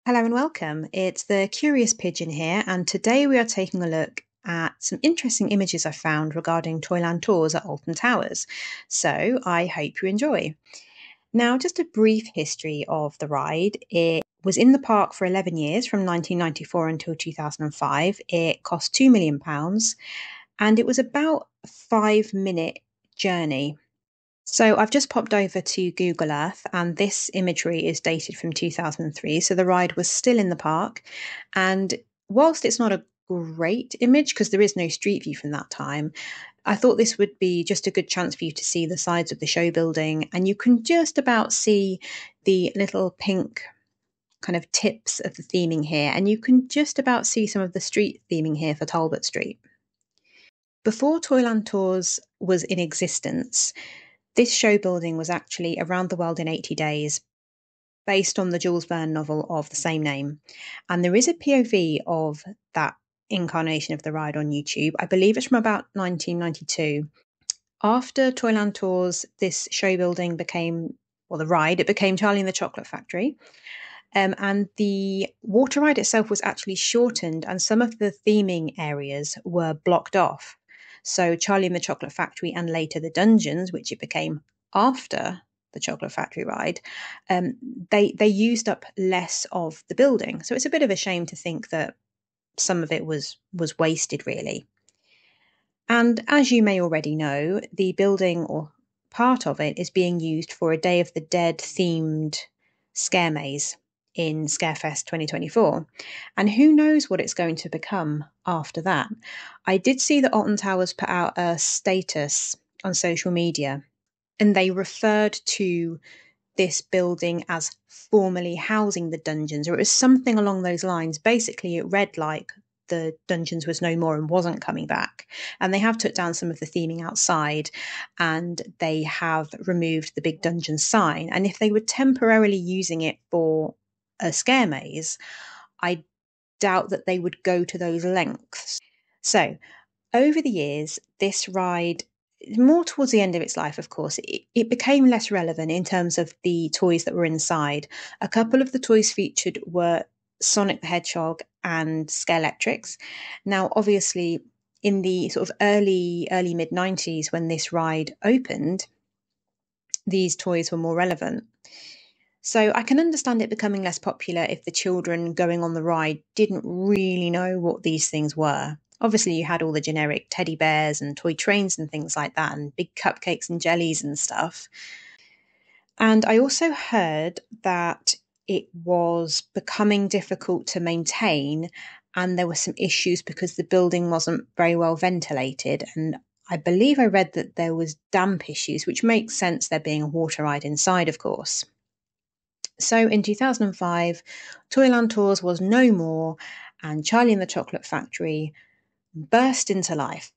Hello and welcome. It's the Curious Pigeon here, and today we are taking a look at some interesting images I found regarding Toyland Tours at Alton Towers. So I hope you enjoy. Now, just a brief history of the ride. It was in the park for 11 years, from 1994 until 2005. It cost £2 million, and it was about a 5-minute journey. So I've just popped over to Google Earth, and this imagery is dated from 2003. So the ride was still in the park. And whilst it's not a great image, because there is no street view from that time, I thought this would be just a good chance for you to see the sides of the show building. And you can just about see the little pink kind of tips of the theming here. And you can just about see some of the street theming here for Talbot Street. Before Toyland Tours was in existence, this show building was actually Around the World in 80 Days, based on the Jules Verne novel of the same name. And there is a POV of that incarnation of the ride on YouTube. I believe it's from about 1992. After Toyland Tours, this show building became, well, the ride, it became Charlie and the Chocolate Factory. And the water ride itself was actually shortened, and some of the theming areas were blocked off. So Charlie and the Chocolate Factory, and later the dungeons, which it became after the Chocolate Factory ride, they used up less of the building. So it's a bit of a shame to think that some of it was wasted, really. And as you may already know, the building or part of it is being used for a Day of the Dead themed scare maze in Scarefest 2024. And who knows what it's going to become after that. I did see that Alton Towers put out a status on social media, and they referred to this building as formerly housing the dungeons, or it was something along those lines. Basically, it read like the dungeons was no more and wasn't coming back. And they have took down some of the theming outside, and they have removed the big dungeon sign. And if they were temporarily using it for a scare maze, I doubt that they would go to those lengths. So over the years, this ride, more towards the end of its life, of course, it became less relevant in terms of the toys that were inside. A couple of the toys featured were Sonic the Hedgehog and Scalextrics. Now, obviously, in the sort of early mid 90s, when this ride opened, these toys were more relevant. So I can understand it becoming less popular if the children going on the ride didn't really know what these things were. Obviously, you had all the generic teddy bears and toy trains and things like that, and big cupcakes and jellies and stuff. And I also heard that it was becoming difficult to maintain, and there were some issues because the building wasn't very well ventilated. And I believe I read that there was damp issues, which makes sense, there being a water ride inside, of course. So in 2005, Toyland Tours was no more, and Charlie and the Chocolate Factory burst into life.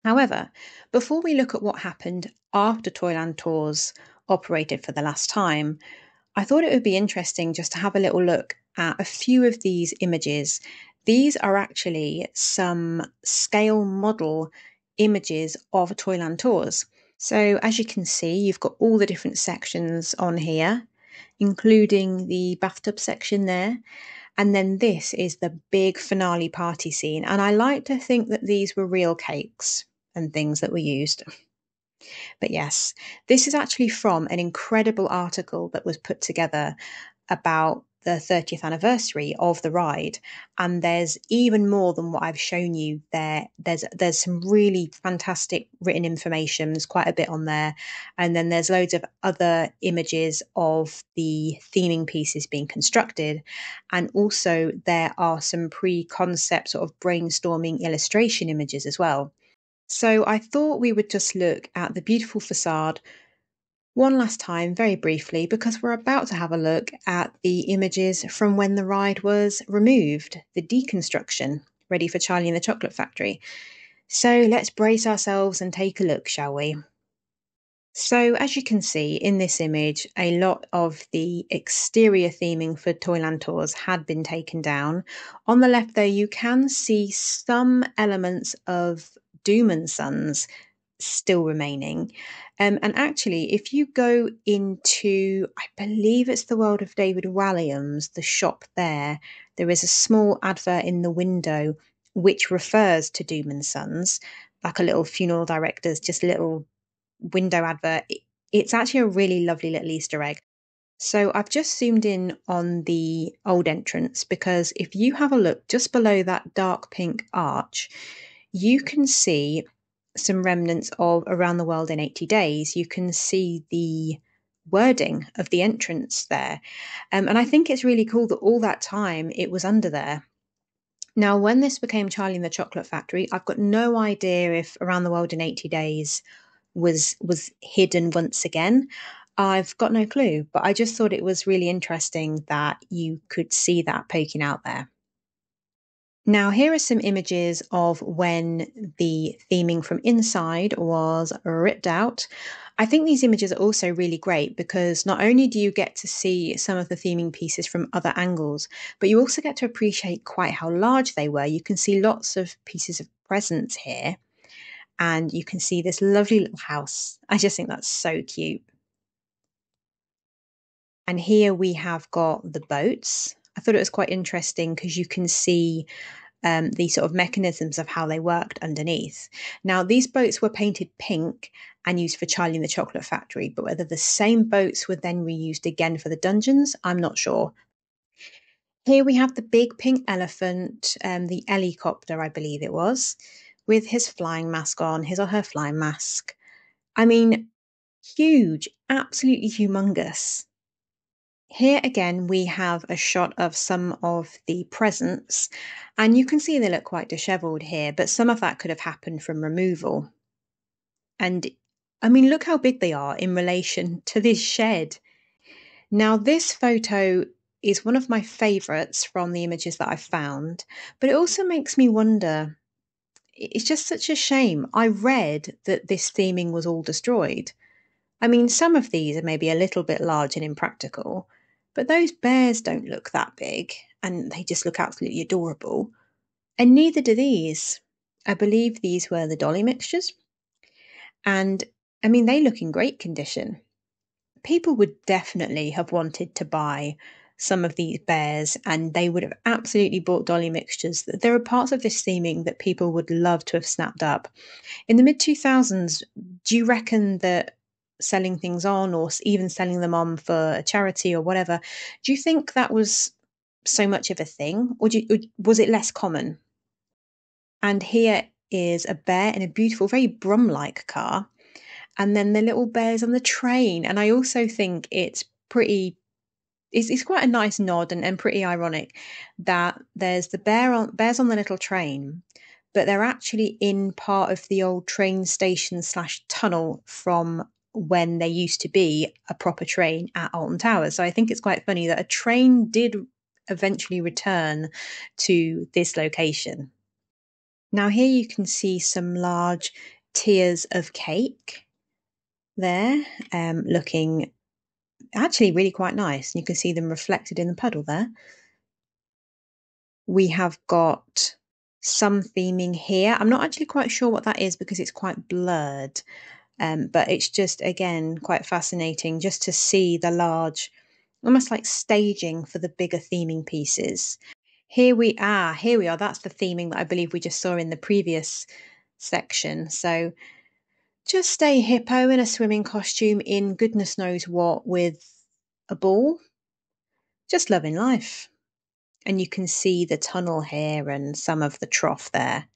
However, before we look at what happened after Toyland Tours operated for the last time, I thought it would be interesting just to have a little look at a few of these images. These are actually some scale model images of Toyland Tours. So as you can see, you've got all the different sections on here, including the bathtub section there. And then this is the big finale party scene. And I like to think that these were real cakes and things that were used. But yes, this is actually from an incredible article that was put together about the 30th anniversary of the ride, and there's even more than what I've shown you there. There's some really fantastic written information. There's quite a bit on there, and then there's loads of other images of the theming pieces being constructed, and also there are some pre-concept sort of brainstorming illustration images as well. So I thought we would just look at the beautiful facade one last time, very briefly, because we're about to have a look at the images from when the ride was removed, the deconstruction, ready for Charlie and the Chocolate Factory. So let's brace ourselves and take a look, shall we? So as you can see in this image, a lot of the exterior theming for Toyland Tours had been taken down. On the left there, you can see some elements of Doom and Sons still remaining. And actually, if you go into, I believe it's the World of David Walliams, the shop there is a small advert in the window which refers to Doom and Sons, like a little funeral director's just little window advert. It's actually a really lovely little Easter egg. So I've just zoomed in on the old entrance because if you have a look just below that dark pink arch, you can see some remnants of Around the World in 80 Days. You can see the wording of the entrance there. And I think it's really cool that all that time it was under there. Now, when this became Charlie and the Chocolate Factory, I've got no idea if Around the World in 80 Days was hidden once again. I've got no clue, but I just thought it was really interesting that you could see that poking out there. Now, here are some images of when the theming from inside was ripped out. I think these images are also really great because not only do you get to see some of the theming pieces from other angles, but you also get to appreciate quite how large they were. You can see lots of pieces of presents here, and you can see this lovely little house. I just think that's so cute. And here we have got the boats. I thought it was quite interesting because you can see the sort of mechanisms of how they worked underneath. Now, these boats were painted pink and used for Charlie and the Chocolate Factory, but whether the same boats were then reused again for the dungeons, I'm not sure. Here we have the big pink elephant, the helicopter, I believe it was, with his flying mask on, his or her flying mask. I mean, huge, absolutely humongous. Here again, we have a shot of some of the presents, and you can see they look quite dishevelled here, but some of that could have happened from removal. And I mean, look how big they are in relation to this shed. Now, this photo is one of my favourites from the images that I've found, but it also makes me wonder. It's just such a shame. I read that this theming was all destroyed. I mean, some of these are maybe a little bit large and impractical, but those bears don't look that big and they just look absolutely adorable. And neither do these. I believe these were the dolly mixtures. And I mean, they look in great condition. People would definitely have wanted to buy some of these bears and they would have absolutely bought dolly mixtures. There are parts of this theming that people would love to have snapped up. In the mid 2000s, do you reckon that selling things on or even selling them on for a charity or whatever, do you think that was so much of a thing or was it less common? And here is a bear in a beautiful, very Brum-like car. And then the little bears on the train. And I also think it's pretty it's quite a nice nod and pretty ironic that there's the bears on the little train, but they're actually in part of the old train station slash tunnel from when there used to be a proper train at Alton Towers. So I think it's quite funny that a train did eventually return to this location. Now here you can see some large tiers of cake there, looking actually really quite nice. You can see them reflected in the puddle there. We have got some theming here. I'm not actually quite sure what that is because it's quite blurred. But it's just, again, quite fascinating just to see the large, almost like staging for the bigger theming pieces. Here we are. That's the theming that I believe we just saw in the previous section. So just a hippo in a swimming costume in goodness knows what with a ball. Just loving life. And you can see the tunnel here and some of the trough there.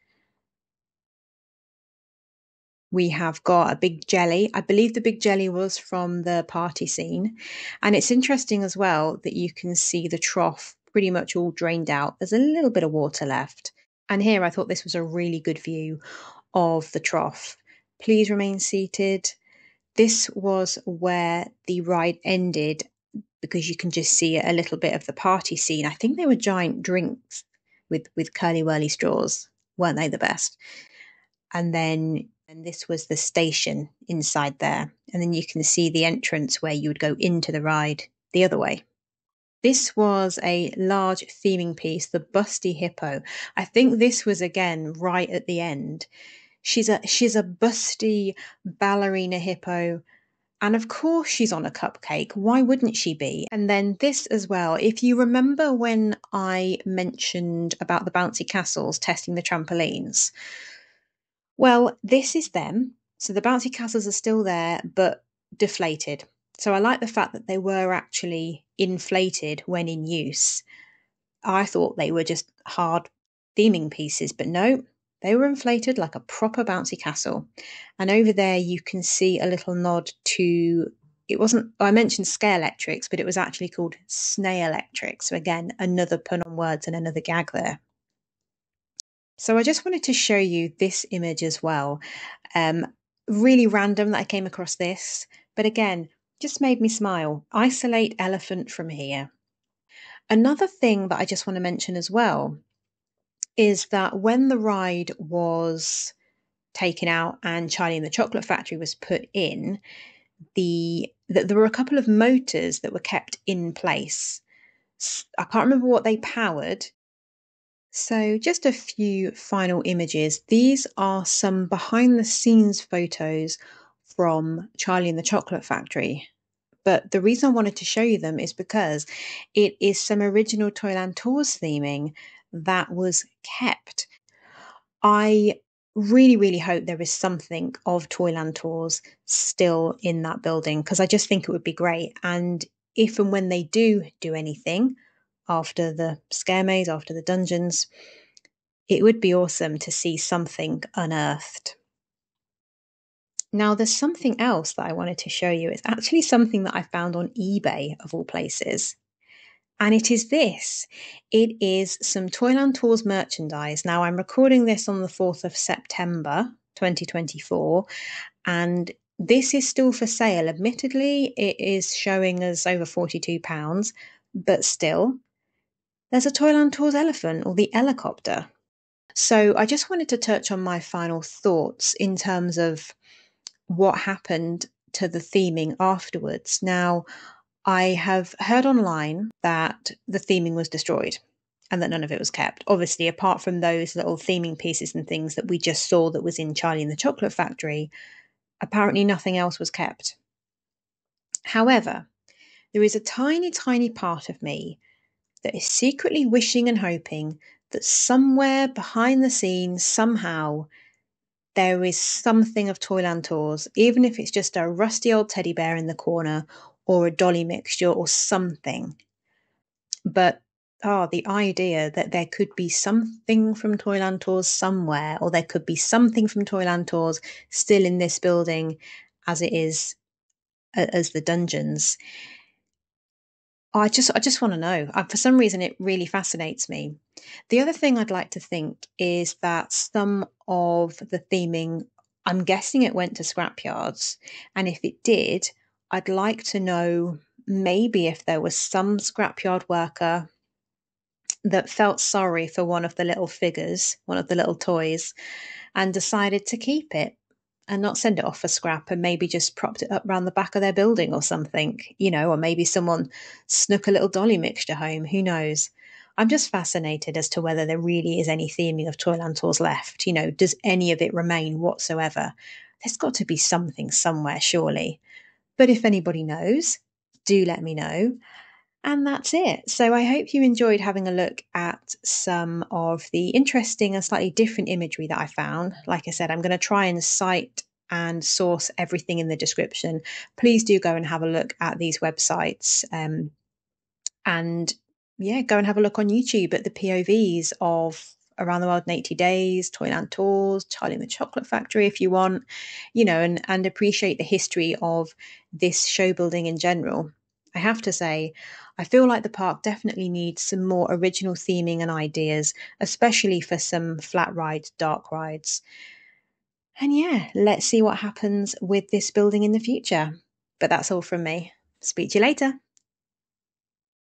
We have got a big jelly. I believe the big jelly was from the party scene. And it's interesting as well that you can see the trough pretty much all drained out. There's a little bit of water left. And here I thought this was a really good view of the trough. Please remain seated. This was where the ride ended because you can just see a little bit of the party scene. I think they were giant drinks with curly whirly straws. Weren't they the best? And this was the station inside there. And then you can see the entrance where you would go into the ride the other way. This was a large theming piece, the Busty Hippo. I think this was again right at the end. She's a busty ballerina hippo. And of course, she's on a cupcake. Why wouldn't she be? And then this as well. If you remember when I mentioned about the bouncy castles testing the trampolines, well, this is them. So the bouncy castles are still there, but deflated. So I like the fact that they were actually inflated when in use. I thought they were just hard theming pieces, but no, they were inflated like a proper bouncy castle. And over there, you can see a little nod to it wasn't, I mentioned Scale Electrics, but it was actually called Snail Electric. So again, another pun on words and another gag there. So I just wanted to show you this image as well. Um, Really random that I came across this, but again, just made me smile. Isolate elephant from here. Another thing that I just want to mention as well is that when the ride was taken out and Charlie and the Chocolate Factory was put in, there were a couple of motors that were kept in place. I can't remember what they powered. So, just a few final images. These are some behind the scenes photos from Charlie and the Chocolate Factory. But the reason I wanted to show you them is because it is some original Toyland Tours theming that was kept. I really, really hope there is something of Toyland Tours still in that building because I just think it would be great. And if and when they do anything after the scare maze, after the dungeons, it would be awesome to see something unearthed. Now, there's something else that I wanted to show you. It's actually something that I found on eBay, of all places. And it is this. It is some Toyland Tours merchandise. Now, I'm recording this on the 4th of September, 2024, and this is still for sale. Admittedly, it is showing us over £42, but still, there's a Toyland Tours elephant or the helicopter. So I just wanted to touch on my final thoughts in terms of what happened to the theming afterwards. Now, I have heard online that the theming was destroyed and that none of it was kept. Obviously, apart from those little theming pieces and things that we just saw that was in Charlie and the Chocolate Factory, apparently nothing else was kept. However, there is a tiny, tiny part of me that is secretly wishing and hoping that somewhere behind the scenes, somehow, there is something of Toyland Tours, even if it's just a rusty old teddy bear in the corner or a dolly mixture or something. But the idea that there could be something from Toyland Tours somewhere, or there could be something from Toyland Tours still in this building as it is as the dungeons. I just want to know. For some reason, it really fascinates me. The other thing I'd like to think is that some of the theming, I'm guessing it went to scrapyards, and if it did, I'd like to know maybe if there was some scrapyard worker that felt sorry for one of the little figures, one of the little toys, and decided to keep it and not send it off for scrap and maybe just propped it up round the back of their building or something, or maybe someone snuck a little dolly mixture home. Who knows? I'm just fascinated as to whether there really is any theming of Toyland Tours left. Does any of it remain whatsoever? There's got to be something somewhere, surely. But if anybody knows, do let me know. And that's it. So I hope you enjoyed having a look at some of the interesting and slightly different imagery that I found. Like I said, I'm going to try and cite and source everything in the description. Please do go and have a look at these websites. And yeah, go and have a look on YouTube at the POVs of Around the World in 80 Days, Toyland Tours, Charlie and the Chocolate Factory if you want, and appreciate the history of this show building in general. I have to say, I feel like the park definitely needs some more original theming and ideas, especially for some flat rides, dark rides. And yeah, let's see what happens with this building in the future. But that's all from me. Speak to you later.